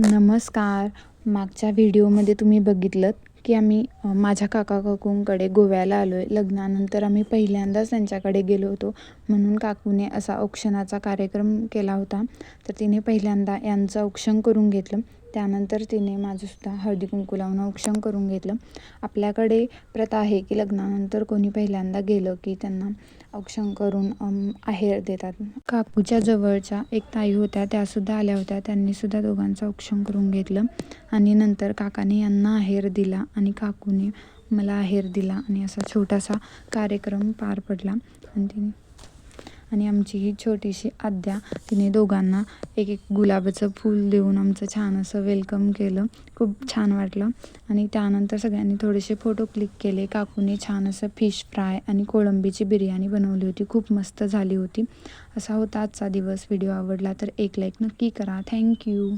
नमस्कार. मागच्या व्हिडिओमध्ये तुम्ही बघितलं की आम्ही माझ्या काका-काकूंकडे गोव्याला आलो आहे. लग्नानंतर आम्ही पहिल्यांदाच त्यांच्याकडे गेलो होतो. म्हणून काकूने असा औक्षणाचा कार्यक्रम केला होता. तर तिने पहिल्यांदा यांचं औक्षण करून घेतलं. त्यानंतर तिने माझंसुद्धा हळदी-कुंकू लावून औक्षण करून घेतलं. आपल्याकडे प्रथा आहे की लग्नानंतर कोणी पहिल्यांदा गेलं की त्यांना औक्षण करून आहेर देतात. काकूच्या जवळच्या एक ताई होत्या, त्यासुद्धा आल्या होत्या. त्यांनीसुद्धा दोघांचं औक्षण करून घेतलं आणि नंतर काकाने यांना आहेर दिला आणि काकूने मला आहेर दिला आणि असा छोटासा कार्यक्रम पार पडला. आणि आमची ही छोटीशी आद्या तिने दोघांना एक एक गुलाबाचं फूल देऊन आमचं छान असं वेलकम केलं. खूप छान वाटलं. आणि त्यानंतर सगळ्यांनी थोडेसे फोटो क्लिक केले. काकूने छान असं फिश फ्राय आणि कोळंबीची बिर्याणी बनवली होती. खूप मस्त झाली होती. असा होता आजचा दिवस. व्हिडिओ आवडला तर एक लाईक नक्की करा. थँक्यू.